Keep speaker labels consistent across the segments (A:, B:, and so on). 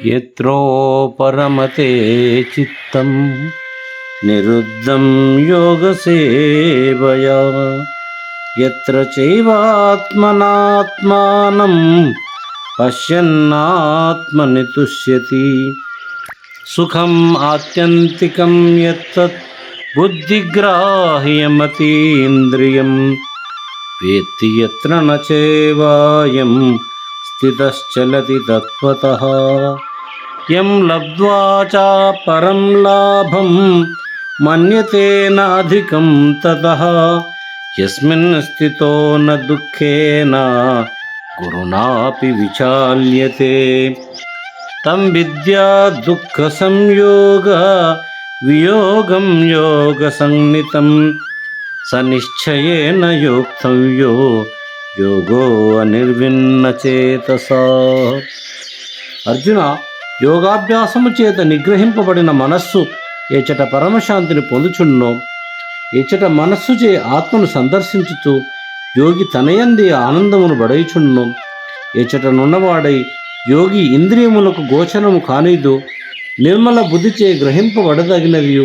A: యత్రో పరమతే చిత్తం నిరుద్ధం యోగసేవయా యత్ర చైవాత్మనాత్మానం పశ్యన్నాత్మని తుష్యతి సుఖం ఆత్యంతికం యత్తత్ బుద్ధిగ్రాహ్యమతీంద్రియం వేత్తి యత్ర న చేవాయం స్థితశ్చలతి తత్వతః యం లబ్ధ్వా చ పరం లాభం మన్యతే న అధికం తతః యస్మిన్ స్థితో న దుఃఖేన గురుణాపి విచాల్యతే తం విద్యా దుఃఖ సంయోగ వియోగం యోగ సంనితం స నిశ్చయేన యోక్తవ్యో యోగో అనిర్విన్నచేతసా. అర్జున, యోగాభ్యాసము చేత నిగ్రహింపబడిన మనస్సు ఏచట పరమశాంతిని పొందుచున్నో, ఏచట మనస్సు చే ఆత్మను సందర్శించుతూ యోగి తనయంది ఆనందమును బడైచున్నో, ఏచట నున్నవాడై యోగి ఇంద్రియములకు గోచరము కానిదు నిర్మల బుద్ధిచే గ్రహింపబడదగినదియు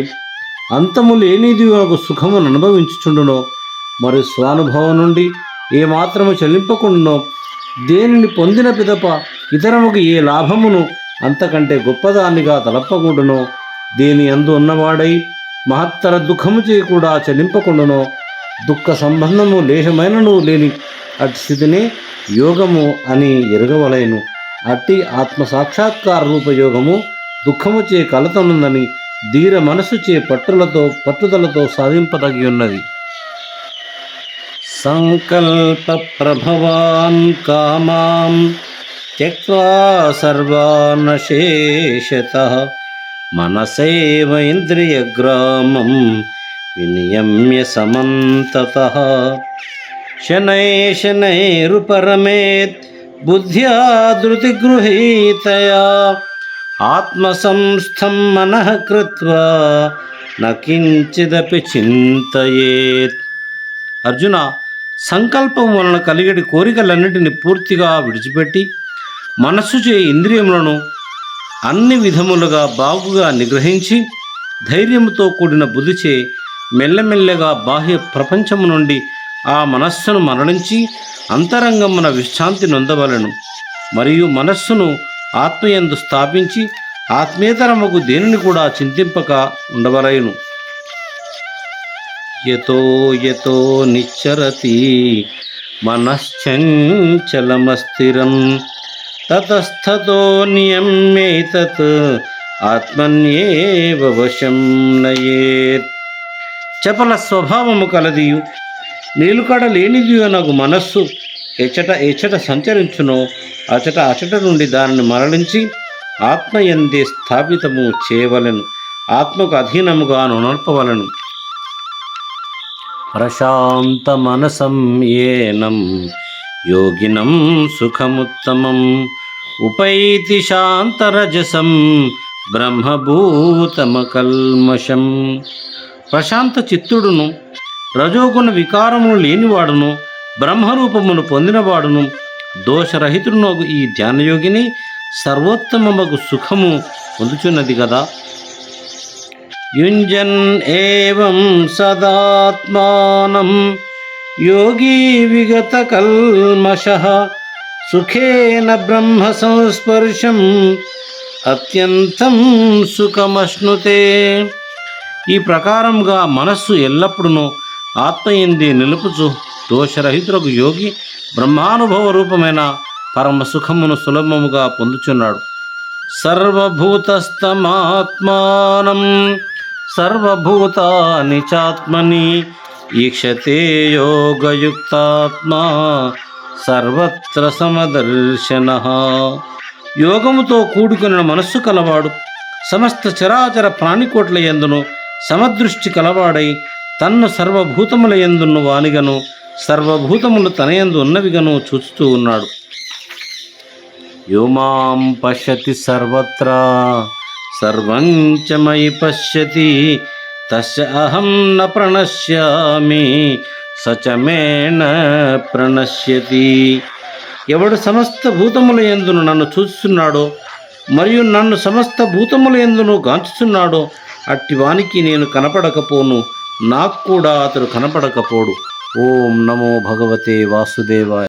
A: అంతము లేనిదియునకు సుఖమును అనుభవించుచుండునో, మరి స్వానుభవం నుండి ఏమాత్రము చెల్లింపకుండునో, దేనిని పొందిన పిదప ఇతరముకు ఏ లాభమును అంతకంటే గొప్పదానిగా తలపకుండునో, దేని యందు ఉన్నవాడై మహత్తర దుఃఖము చే కూడా చెల్లింపకుండునో, దుఃఖ సంబంధము లేశమైనను లేని అట్టి స్థితిని యోగము అని ఎరగవలెను. అట్టి ఆత్మ సాక్షాత్కార రూపయోగము దుఃఖము చే కలతనుందని ధీర మనసు చే పట్టుదలతో సాధింపదగి ఉన్నది. సంకల్ప ప్రభవాన్ కామాం త్యక్త్వా సర్వాన్ శేషతః మనసైవ ఇంద్రియగ్రామం వినియమ్య సమంతతః శనైరుపరమేత్ బుద్ధ్యా ధృతిగృహీతయా ఆత్మసంస్థం మనః కృత్వా న కించిదపి చింతయేత్. అర్జున, సంకల్పం వలన కలిగడి కోరికలన్నిటిని పూర్తిగా విడిచిపెట్టి మనస్సుచే ఇంద్రియములను అన్ని విధములుగా బాగుగా నిగ్రహించి ధైర్యముతో కూడిన బుద్ధిచే మెల్లమెల్లగా బాహ్య ప్రపంచము నుండి ఆ మనస్సును మరణించి అంతరంగమున విశ్రాంతి నొందవలను. మరియు మనస్సును ఆత్మయందు స్థాపించి ఆత్మేతరముకు దేనిని కూడా చింతింపక ఉండవలయును. యతో యతో నిశ్చరతి మనశ్చంచలమస్థిరం తతస్థతో నియమ్యేతత్ ఆత్మన్యేవ వశం నయేత్. చపల స్వభావము కలదియు నీలుకడ లేనిదియు నాకు మనస్సు ఎచట సంచరించునో అచట నుండి దానిని మరలించి ఆత్మయందే స్థాపితము చేయవలెను. ఆత్మకు అధీనముగా నొనర్పవలను. ప్రశాంత మనసం ఏనం యోగినం సుఖముత్తమం ఉపైతి శాంతరజసం బ్రహ్మభూతమకల్మషం. ప్రశాంత చిత్తుడును రజోగుణ వికారమును లేనివాడును బ్రహ్మరూపమును పొందినవాడును దోషరహితుడును ఈ ధ్యానయోగిని సర్వోత్తమమగు సుఖము పొందుచున్నది కదా. యుంజన్ ఏవం సదాత్మానం యోగి విగత కల్మషః సుఖేన బ్రహ్మ సంస్పర్శం అత్యంతం సుఖమశ్నుతే. ఈ ప్రకారంగా మనస్సు ఎల్లప్పుడూ ఆత్మయందే నిలుపుచు దోషరహితులకు యోగి బ్రహ్మానుభవ రూపమైన పరమ సుఖమును సులభముగా పొందుచున్నాడు. సర్వభూతస్థమాత్మానం సర్వభూతాని చాత్మని ఈక్షతే యోగయుక్తాత్మా సర్వత్ర సమదర్శనః. యోగముతో కూడుకున్న మనస్సు కలవాడు సమస్త చరాచర ప్రాణికోట్ల యందును సమదృష్టి కలవాడై తన్ను సర్వభూతముల యందును వానిగను సర్వభూతములు తనయందు ఉన్నవిగను చూస్తూ ఉన్నాడు. యో మాం పశ్యతి సర్వత్రా సర్వం చ మయి పశ్యతి తస్య అహం న ప్రణశ్యామి స చ మే న ప్రణశ్యతి. ఎవడు సమస్త భూతముల యందును నన్ను చూస్తున్నాడో మరియు నన్ను సమస్త భూతముల యందును గాంచుచున్నాడో అట్టి వానికి నేను కనపడకపోను, నాకు కూడా అతడు కనపడకపోడు. ఓం నమో భగవతే వాసుదేవాయ.